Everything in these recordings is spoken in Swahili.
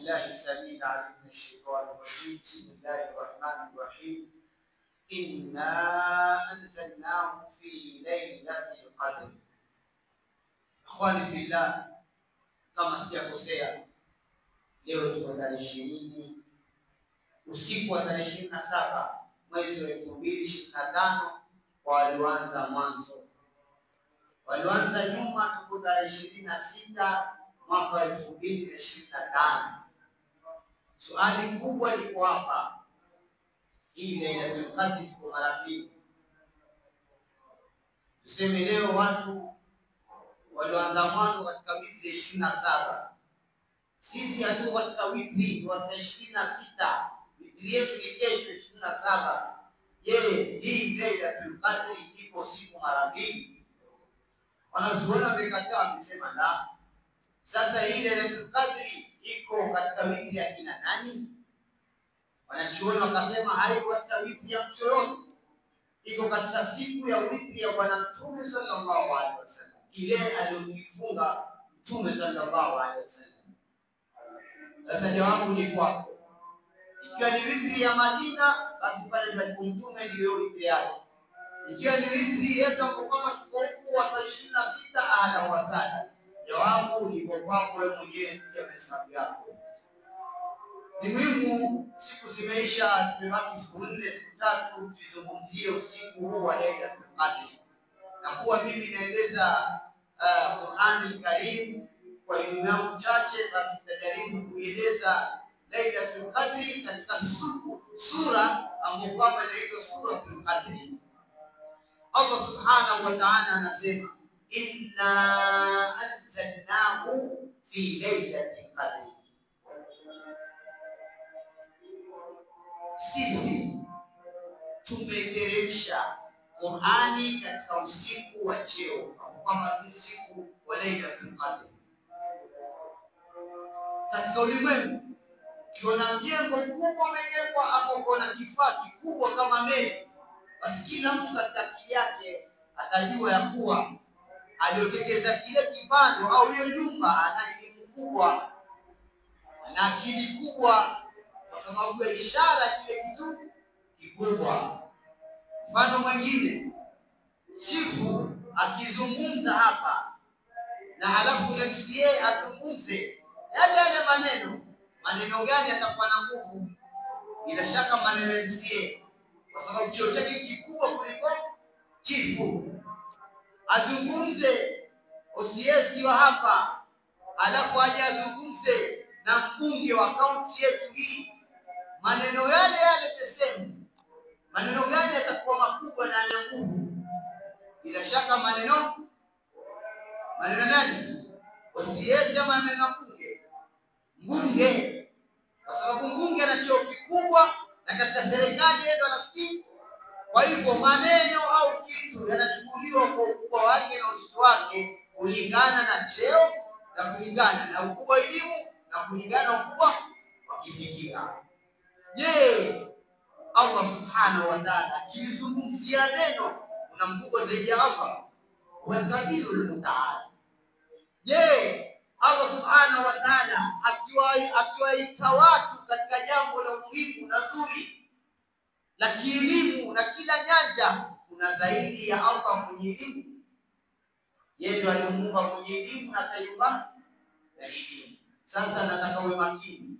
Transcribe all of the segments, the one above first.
بالله السميع العليم من الشيطان الرجيم. بسم الله الرحمن الرحيم. إنا أنزلناه في ليلة القدر. أخواني في الله, kama sijakosea leo tuko tarehe 20 usiku wa tarehe 27 mwezi wa 2025 kwa walioanza mwanzo. Walioanza nyuma tuko tarehe 26 mwaka wa 2025. Swali kubwa liko hapa, hii Lailatul Qadr iko mara mbili. Tuseme leo watu walioanza mwanzo katika witri 27. Sisi hatuko katika witri wa 26. Witri yetu ni kesho 27. Je, hii Lailatul Qadr iko siku mara mbili? Wanazuoni wamekataa, wamesema la. Sasa hii Lailatul Qadr iko katika witri ya kina nani? Wanachuoni wakasema haiko katika witri ya mtu yoyote. Iko katika siku ya witri ya Bwana Mtume sallallahu alaihi wasallam, ile aliyoifunga Mtume sallallahu alaihi wasallam. Sasa jawabu ni kwako. Ikiwa ni witri ya Madina, basi pale ndipo Mtume ndio witri yake. Ikiwa ni witri yetu kama tuko huku wa 26, ahla wa sala. Jawabu ni kwako wewe mwenyewe, ya hesabu yako. Ni muhimu, siku zimeisha, zimebaki siku 4 siku 3, tuzungumzie usiku huu wa Lailatul Qadr. Na kuwa mimi naeleza Qur'an Karim kwa elimu yangu chache, basi nitajaribu kueleza Lailatul Qadr katika sura ambayo kama inaitwa Suratul Qadr. Allah Subhanahu wa Ta'ala anasema inna anzalnahu fi Lailatul Qadr. Sisi tumeteremsha Qur'ani katika usiku wa cheo, kama usiku wa Lailatul Qadr. Katika ulimwengu ukiona mjengo mkubwa umejengwa hapo, ukiona kifaa kikubwa kama meli, basi kila mtu katika akili yake atajua ya kuwa aliyotegeza kile kipando au hiyo nyumba ana elimu kubwa na akili kubwa, kwa sababu ya ishara kile kitu kikubwa. Mfano mwingine, chifu akizungumza hapa na halafu MCA azungumze yale maneno gani atakuwa na nguvu? Bila shaka maneno ya MCA, kwa sababu cheo chake kikubwa kuliko chifu. Azungumze OCS wa hapa, halafu aje azungumze na mbunge wa kaunti yetu hii, maneno yale tesemu. Maneno gani yatakuwa makubwa na yana nguvu? Bila shaka maneno gani? OCS ama maneno mbunge, kwa sababu mbunge ana cheo kikubwa na katika serikali ndio anafikiri. Kwa hivyo maneno au kitu yanachukuliwa kwa ukubwa wake na uzito wake kulingana na cheo na kulingana na ukubwa elimu na kulingana na ukubwa wa kifikira. Je, Allah Subhanahu wa Ta'ala akizungumzia neno, kuna mkubwa zaidi ya Allah? Huwa Kabirul Mutaal. Je, Allah Subhanahu wa Ta'ala akiwaita watu katika jambo la muhimu na zuri la kielimu na kila nyanja, kuna zaidi ya Allah mwenye elimu? Yeye ndiye alimuumba mwenye elimu na tayumba na elimu. Sasa nataka uwe makini,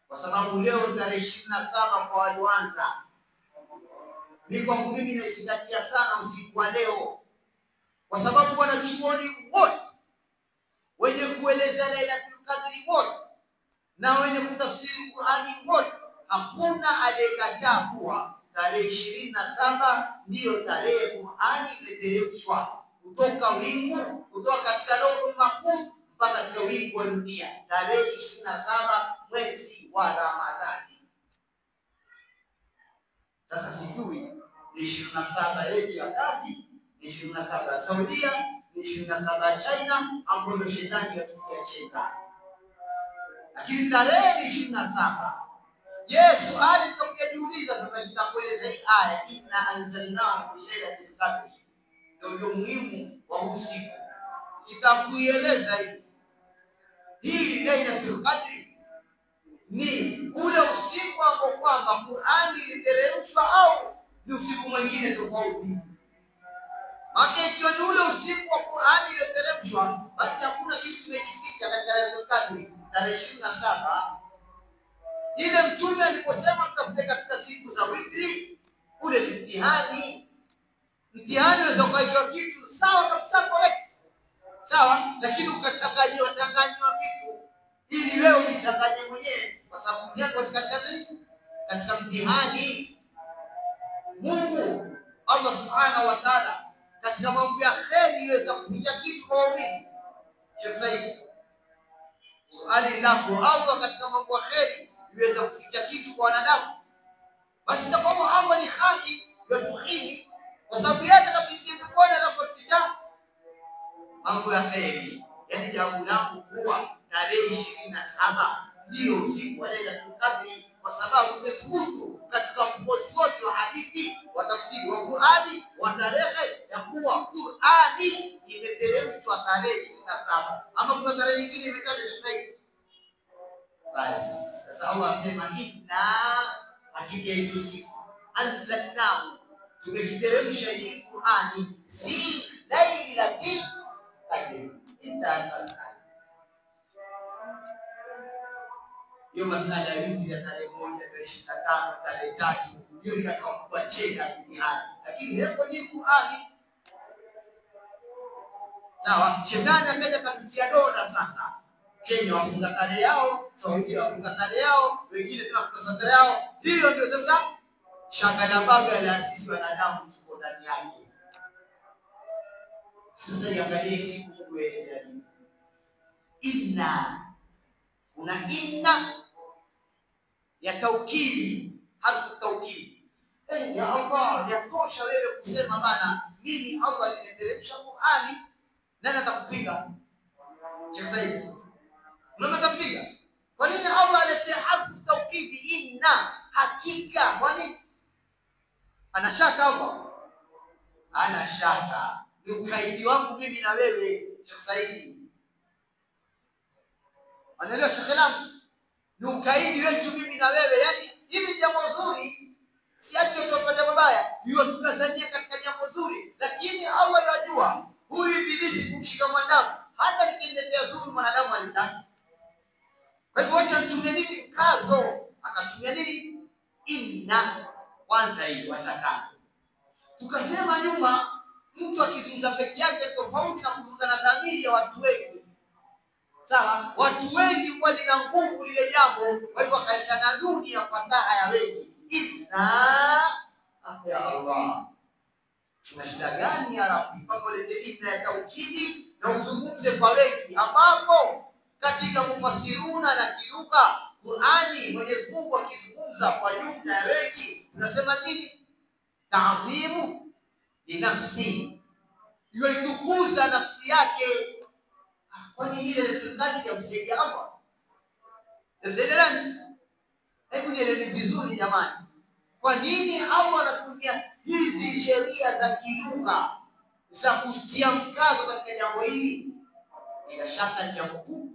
kwa sababu leo tarehe 27 kwa walioanza. Ni kwa mimi naizingatia sana usiku wa leo, kwa sababu wanachuoni wote wenye kueleza Lailatul Qadr wote na wenye kutafsiri Qur'ani wote, hakuna aliyekataa kuwa tarehe 27 ndiyo tarehe Qur'ani imeteremshwa kutoka wingu, kutoka katika Lauhul Mahfuz mpaka katika wingu wa dunia, tarehe 27 mwezi wa Ramadhani. Sasa sijui ni 27 yetu ya kati, ni 27 ya Saudia, ni 27 ya China, ambapo ndio shetani atukia cheka. Lakini tarehe ni 27. Yesu alitokejiuliza, sasa nitakueleza hii aya inna anzalnahu fi lailatul qadr. Ndio muhimu wa usiku. Nitakueleza hii Lailatul Qadr ni ule usiku ambao kwamba Qur'ani iliteremshwa au ni usiku mwingine tofauti? Maana ikiwa ni ule usiku wa Qur'ani iliteremshwa, basi hakuna kitu kimejificha katika Lailatul Qadr tarehe 27. Ile mtume aliposema tutafute katika siku za witri, ule ni mtihani. Mtihani unaweza kuwa kitu sawa kabisa, correct, sawa, lakini ukachanganywa vitu ili wewe ujichanganye mwenyewe, kwa sababu ni katika mtihani. Mungu Allah subhanahu wa ta'ala katika mambo ya kheri iweza kuficha kitu kwa waumini. Sheikh Said, swali lako, Allah katika mambo ya kheri iweza kuficha kitu kwa wanadamu, basi itakuwa Allah ni khali ya tukhini, kwa sababu yeye atafikia kuona alafu kuficha mambo ya kheri. Yani jawabu langu kuwa tarehe 27 ndio usiku wa Lailatul Qadr, kwa sababu tumethubutu katika uongozi wote wa hadithi wa tafsiri wa Qur'ani wa tarehe ya kuwa Qur'ani imeteremshwa tarehe 27. Ama kuna tarehe nyingine imetajwa zaidi. Basi sasa Allah asema inna hakika yetu sisi anzalnahu, tumekiteremsha hii Qur'ani fi lailatil qadr. Inna masala hiyo masala ya witri ya tarehe 1, tarehe 25, tarehe 3, hiyo ni katika kuacheka mtihani, lakini lengo ni Qur'ani. Sawa, shetani akaja katutia dola sasa. Kenya wafunga tarehe yao, Saudi wafunga tarehe yao, wengine tunafunga tarehe yao. Hiyo ndio sasa shangala baga la sisi wanadamu tuko ndani yake. Sasa niangalie siku kueleza nini. Inna, kuna inna ya taukidi, harfu taukidi. Ya Allah, yatosha wewe kusema bana mimi Allah nimeteremsha Qur'ani, nani atakupiga? Sheikh Said, nani atakupiga? Kwa nini Allah aletea harfu taukidi inna? Hakika kwani anashaka hapo? Anashaka. Ni ukaidi wangu mimi na wewe Sheikh Said. Anaelewa Sheikh Lamu? Ni ukaidi wetu mimi na wewe. Yani hili jambo zuri, si ati utapata mabaya, hiyo tukazania katika jambo zuri, lakini Allah yajua huyu ibilisi kumshika mwanadamu, hata nikiletea zuri mwanadamu alitaki. Kwa hivyo acha mtumie nini mkazo, akatumia nini inna kwanza hiyo atakana. Tukasema nyuma mtu akizungumza peke yake tofauti na kuzungumza na dhamiri ya watu wengi. Sawa, watu wengi huwa lina nguvu lile jambo, kwa hivyo akaitana duni ya fataha ya wengi. Inna ya Allah. Tuna shida gani ya Rabbi? Mpaka ulete inna ya taukidi na uzungumze kwa wengi, ambapo katika mufasiruna na kilugha Qur'ani Mwenyezi Mungu akizungumza kwa jumla ya wengi tunasema nini? Ta'dhimu li nafsi, yuitukuza nafsi yake. Kwani ile tunataka kumsaidia Allah? Nasieleani? Hebu nielewe vizuri jamani. Kwa nini Allah anatumia hizi sheria za kilugha za kutia mkazo katika jambo hili? Bila shaka ni jambo kuu.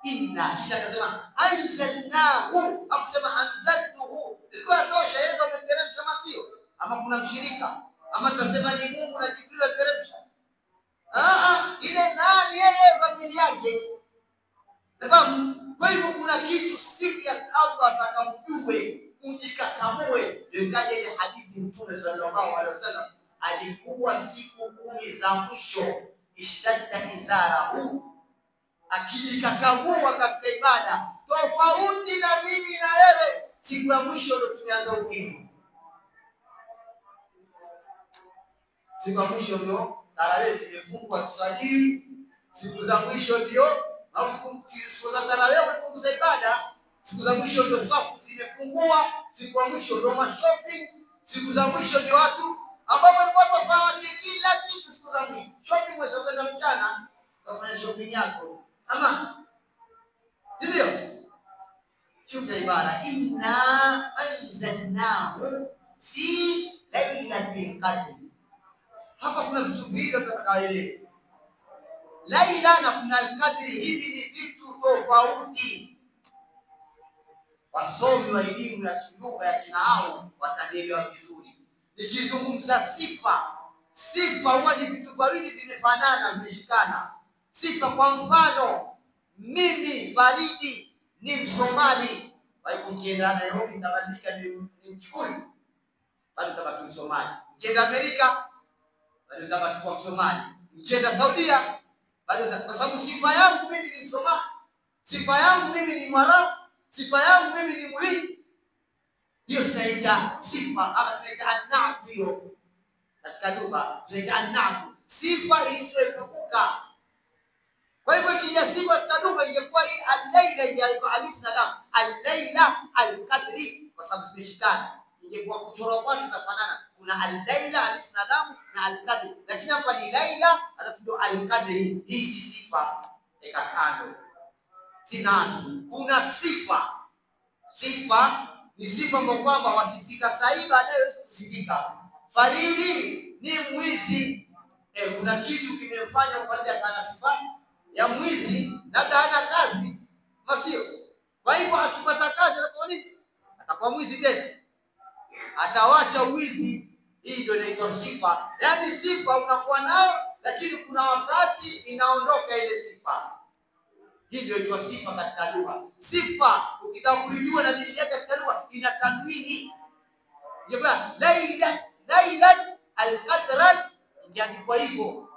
Inna, kisha akasema anzalnahu, akusema anzaltuhu. Ilikuwa tosha yeye ndo ameteremsha mazio, ama kuna mshirika, ama tasema ni Mungu na Jibril ateremsha? Ile nani yeye familia yake. Kwa hivyo kuna kitu serious Allah atakamjue, ujikakamue. Nikaje ile hadithi Mtume sallallahu alaihi wasallam alikuwa siku 10 za mwisho ishtadda izarahu, akijikakamua katika ibada, tofauti na mimi na wewe. Siku ya mwisho ndio tumeanza uvivu. Siku ya mwisho ndio tarehe zimefungwa tusajili. Siku za mwisho ndio siku za tarehe kupunguza ibada. Siku za mwisho ndio safu zimepungua. Siku ya mwisho ndio shopping. Siku za mwisho ndio watu ambao walikuwa wafanya kila kitu. Siku za mwisho shopping, wewe mchana kufanya shopping yako, ama ndio shufa ibada. Inna anzalnahu fi lailatul qadr. Hapa kuna vitu viwili tutakaelewa. Laila na kuna al-qadri, hivi ni vitu tofauti. wasomi wa elimu ya kilugha ya kinahau watanielewa vizuri. Nikizungumza sifa, sifa huwa ni vitu viwili vimefanana, vimeshikana. Sifa kwa mfano, mimi Faridi ni Msomali, kwa hivyo ukienda Nairobi tabadilika ni Mkikuyu, bado tabaki Msomali. Ukienda Amerika bado tabaki kwa Msomali. Ukienda Saudia bado, kwa sababu sifa yangu mimi ni Msomali, sifa yangu mimi ni Mwarabu, sifa yangu mimi ni Muhindi. Hiyo tunaita sifa, ama tunaita an-na'tu. Hiyo katika lugha tunaita an-na'tu, sifa isiyoepuka. Kwa hivyo ikija sifa katika lugha ingekuwa hii al-laila, ingekuwa alif na lam, al-laila al-qadri, kwa sababu zimeshikana. Ingekuwa kuchora kwake kufanana, kuna al-laila alif na lam na al-qadri, lakini hapa ni laila alafu ndo al-qadri. Hii si sifa, eka kando. Sina, kuna sifa. Sifa ni sifa ambayo kwamba wasifika sahihi baadaye kusifika. Faridi ni mwizi. Kuna kitu kimemfanya Faridi akana sifa ya mwizi, labda hana kazi, masio. Kwa hivyo akipata kazi atakuwa nini? Atakuwa mwizi tena, atawacha uwizi. Hii ndio inaitwa sifa. Yaani sifa unakuwa nayo, lakini kuna wakati inaondoka ile sifa. Hii ndio inaitwa sifa katika lugha. Sifa ukitaka kujua na dalili yake katika lugha ina tanwini. Jamaa, laila al-qadran ndiandikwa hivyo.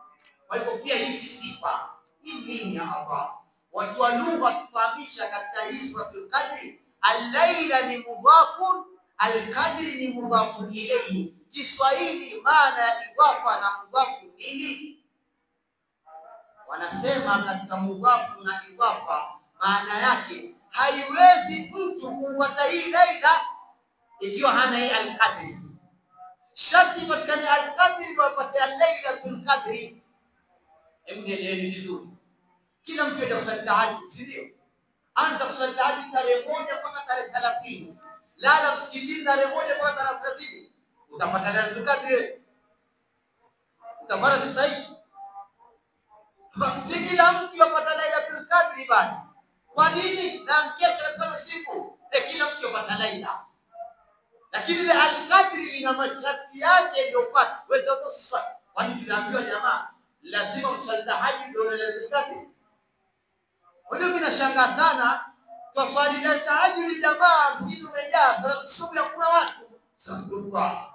Kwa hivyo pia hii si sifa. Hii nini hapa? Watu wa lugha kufahamisha katika hii suratul Qadri, al-laila ni mudhafun, al-qadri ni mudhafun ilayhi. Kiswahili maana ya idhafa na mudhafu nini? Wanasema katika mudhafu na idhafa maana yake haiwezi mtu kupata hii laila ikiwa hana hii al-qadri. Sharti patikane al-qadri wapate al-lailatul qadri. Hebu nieleweni vizuri. Kila mtu anataka kusali tahajjud, si ndio? Anza kusali tahajjud tarehe 1 mpaka tarehe 30. Lala msikitini tarehe 1 mpaka tarehe 30. Utapata lailatul qadri. Utapata sasa hivi. Si kila mtu yapata lailatul qadri bali. Kwa nini? Na mkesha kwa siku. Kila mtu yapata laila. Lakini ile al-qadri ina masharti yake ndio pata. Wewe sasa kwani tunaambiwa jamaa lazima msali tahajjud ndio lailatul qadri. Kwa hiyo ninashangaa sana kwa swali la tahajjud jamaa msikiti umejaa, sababu subuhi hakuna watu. Subhanallah.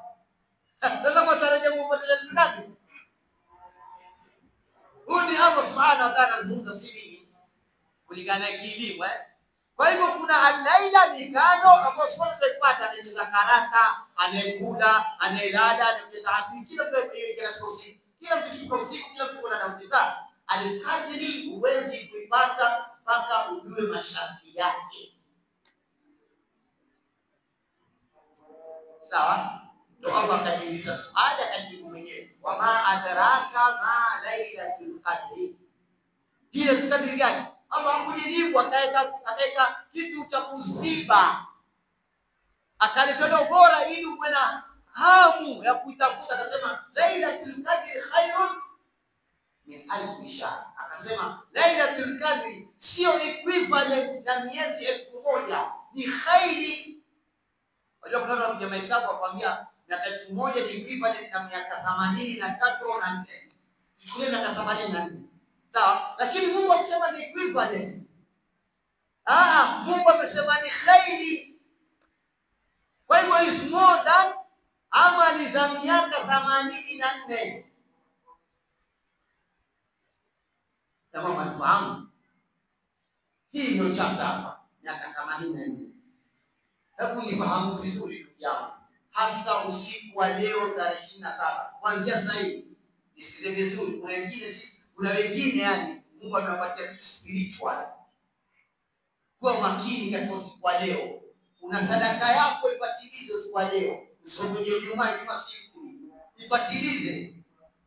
Sasa matarajio mpate lailatul qadri. Huyu ni Allah subhanahu wa ta'ala anazungumza si mimi kulingana na elimu. Kwa hivyo kuna al-laila ni kando ambapo swala tuipata, anacheza karata, anayekula, anayelala, anayetahajjud, kila mtu katika usiku. Kila mtu kifika usiku, kila mtu ana mtizamo. Al-qadri huwezi kuipata mpaka ujue masharti yake. Sawa? Ndio Allah akajiuliza swali akajibu mwenyewe, wama adraka ma lailatul qadri. Ile qadri gani? Allah hakujibu, akaeka kitu cha kuziba, akaleta ubora ili uwe na hamu ya kuitafuta. Akasema lailatul qadri khairun min alf shahr. Akasema lailatul qadri sio equivalent na miezi 1000, ni khairi. Wajua kuna watu wa hesabu wakwambia miaka 1000 ni equivalent na miaka 83 na 4. Tuchukulie miaka 84. Sawa? Lakini Mungu akisema ni equivalent. Mungu amesema ni khairi. Kwa hivyo is more than amali za miaka 84. Kama mnafahamu, hii ndio chapter hapa, miaka 84. Hebu nifahamu vizuri ndugu yangu. Hasa usiku wa leo tarehe 27. Kuanzia sasa hivi. Nisikize vizuri, kuna wengine yani Mungu amewapatia kitu spiritual. Kuwa makini katika usiku wa leo. Una sadaka yako ipatilize usiku wa leo. Usongoje Ijumaa kama siku. Ipatilize.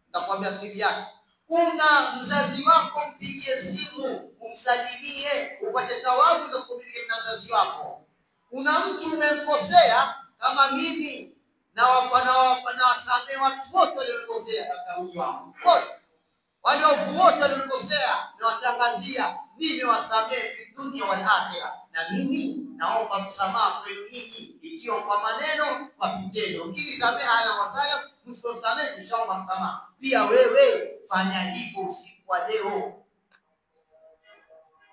Nitakwambia siri yake. Una mzazi wako, mpigie simu, umsalimie, upate thawabu za kumiliki na mzazi wako. Una mtu umemkosea kama mimi na wasamehe watu wote waliokosea katika mji wangu. Wote. Wale wote waliokosea na watangazia nimewasamehe dunia wal akhirah, na mimi naomba msamaha kwenu nyinyi, ikiwa kwa maneno, kwa vitendo. Mkinisamehe ala wasala, msiposamehe nishaomba msamaha. Pia wewe fanya hivyo usiku wa leo,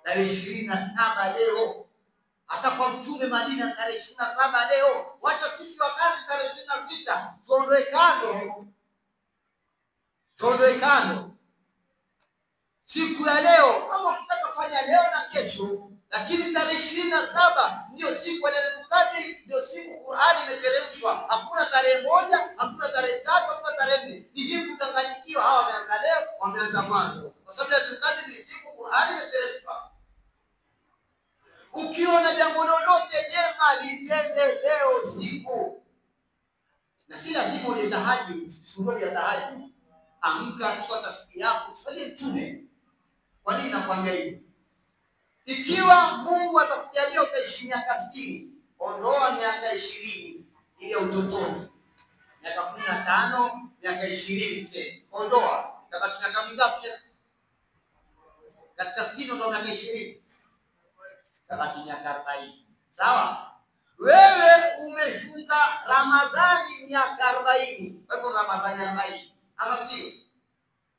tarehe 27 leo. Hata kwa Mtume Madina tarehe 27 leo. Wacha sisi wakazi tarehe 26 tuondoe kando, tuondoe kando siku ya leo. Kama ukitaka kufanya leo na kesho, lakini tarehe 27 ndio siku ya Lailatul Qadr, ndio siku Qur'ani imeteremshwa. Hakuna tarehe 1, hakuna tarehe 3, hakuna tarehe 4. Ni hivi kutanganyikiwa. Hawa wameanza leo, wameanza mwanzo, kwa sababu Lailatul Qadr ni siku Qur'ani imeteremshwa. Ukiona jambo lolote jema litende leo siku, na si lazima ule tahajjud, shughuli ya tahajjud. Amka, chukua tasbih yako, swali Mtume. Kwa nini nakwambia hivi? Ikiwa Mungu atakujalia utaishi miaka 60, ondoa miaka 20 ile utotoni, miaka 15, miaka 20 sasa, ondoa, itabaki miaka mingapi katika 60? Ondoa miaka 20, itabaki miaka 40. Sawa? Wewe umefunga Ramadhani miaka 40, kwa hivyo Ramadhani 40, ama sio?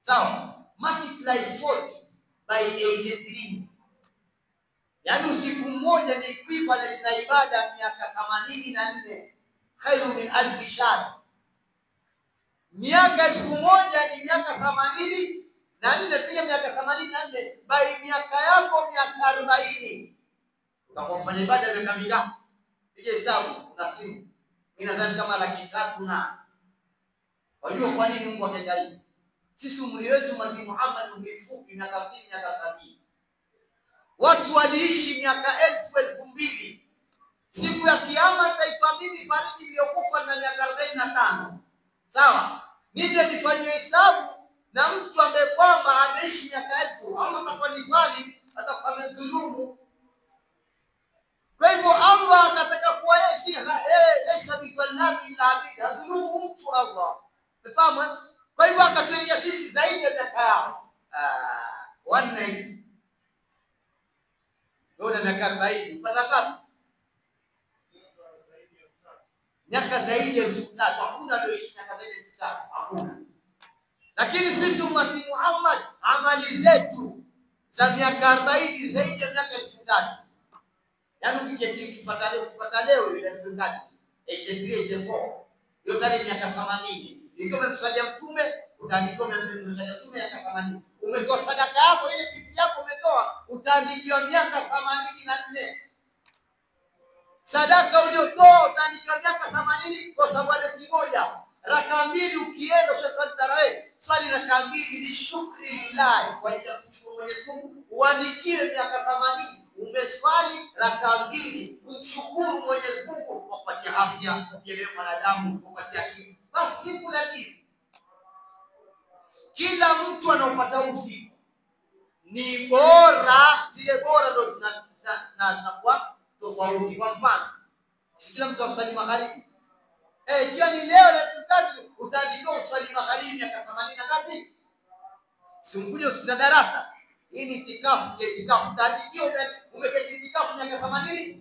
Sawa? Multiply 40 by 83. Yaani usiku mmoja ni equivalent na ibada miaka 84, khairu min alf shahr. Miaka 1000 ni miaka 84, pia miaka 84 by miaka yako miaka 40. Utakufanya ibada miaka mingapi? Pige hesabu na simu. Mimi nadhani kama 300 na. Wajua kwa nini Mungu amejalia? Sisi umri wetu Mtume Muhammad mfupi, miaka 60, miaka 70. Watu waliishi miaka 1000. Siku ya kiyama taifa mimi fariji iliyokufa na miaka 45. Sawa? Nije nifanye hesabu na mtu ambaye kwamba ameishi miaka 1000, au atakuwa ni bali, atakuwa amedhulumu. Kwa hivyo Allah akataka kuwa yeye si laysa bidhallamin lil-abid, adhulumu mtu Allah. Umefahamu? Kwa hivyo akatuingia sisi zaidi ya miaka yao. 190. Ndio miaka 40. Mpaka ngapi? Miaka zaidi ya 3,000. Hakuna ndio miaka zaidi ya 3,000. Hakuna. Lakini sisi umati Muhammad amali zetu za miaka 40 zaidi ya miaka 3,000. Yaani ukiketi kupata leo ile ndio ngapi? 83, 84. Hiyo tayari miaka 80. Ikiwa umemsaidia Mtume, utaandikiwa umemsaidia Mtume miaka 80. Umetoa sadaka yako, ile kitu yako umetoa, utaandikiwa miaka 84. Sadaka uliotoa utaandikiwa miaka 80 kwa sababu ni moja. Raka 2 ukienda usali tarawih, swali raka 2 ni shukri lillah, kwa ajili ya kumshukuru Mwenyezi Mungu, uandikiwe miaka 80. Umeswali raka 2 kumshukuru Mwenyezi Mungu kwa kupatia afya, kujalia wanadamu, kupatia akili. Basi kula hizi. Kila mtu anaopata usiku ni bora, zile bora ndio zinakuwa tofauti. Kwa mfano, kila mtu asali magharibi. Ikiwa ni leo na tukati utaandika usali magharibi miaka 80 na ngapi? Simkuja usikiza darasa. Hii ni itikafu, itikafu. Utaandikiwa umeketi itikafu miaka 80.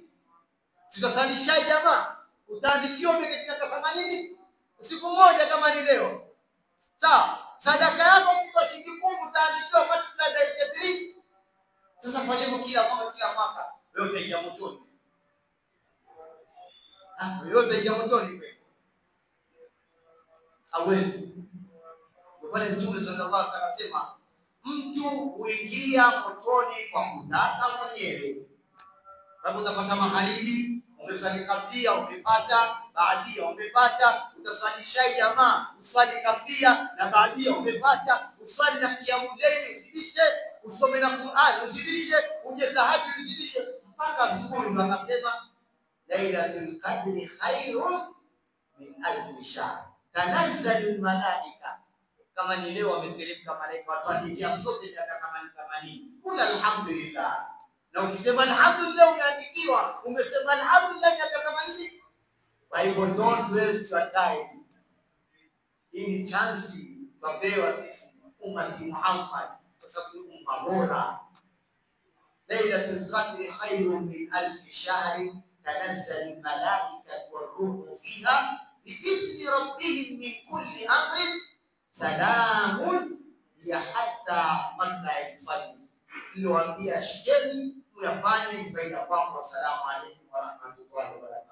Tutasalisha jamaa. Utaandikiwa umeketi miaka 80. Usiku mmoja kama ni leo. Sawa? Sadaka yako kwa shilingi 10 utaandikiwa kwa tulada 83. Sasa fanya hivyo kila mwaka. Wewe utaingia motoni. Wewe utaingia motoni kweli. Hawezi. Wale Mtume sallallahu alaihi wasallam anasema mtu huingia motoni kwa kutaka mwenyewe. Sababu utapata magharibi, umesali kablia umepata, baadia umepata, utasali shai jamaa, usali kablia na baadia umepata, usali na kiamudeni uzidishe, usome na Qur'an uzidishe, uje tahajjud uzidishe mpaka asubuhi. Ndio akasema Lailatul Qadri khairun min alf shahr. Tanazzalul malaika. Kama ni leo wameteremka malaika watuandikia sote miaka 80. Kula alhamdulillah. Na ukisema alhamdulillah umeandikiwa, umesema alhamdulillah miaka 80. Kwa hivyo don't waste your time. Hii ni chance tupewa sisi umati Muhammad, kwa sababu umma bora. Lailatul Qadri khayrun min alf shahr tanazzalu al-malaikatu war-ruhu fiha bi'idhni rabbihim min kulli amrin salamun ya hatta matla'il fajr. Niliwaambia shikeni muyafanye, ni faida kwako. Assalamu alaykum wa rahmatullahi wa barakatuh.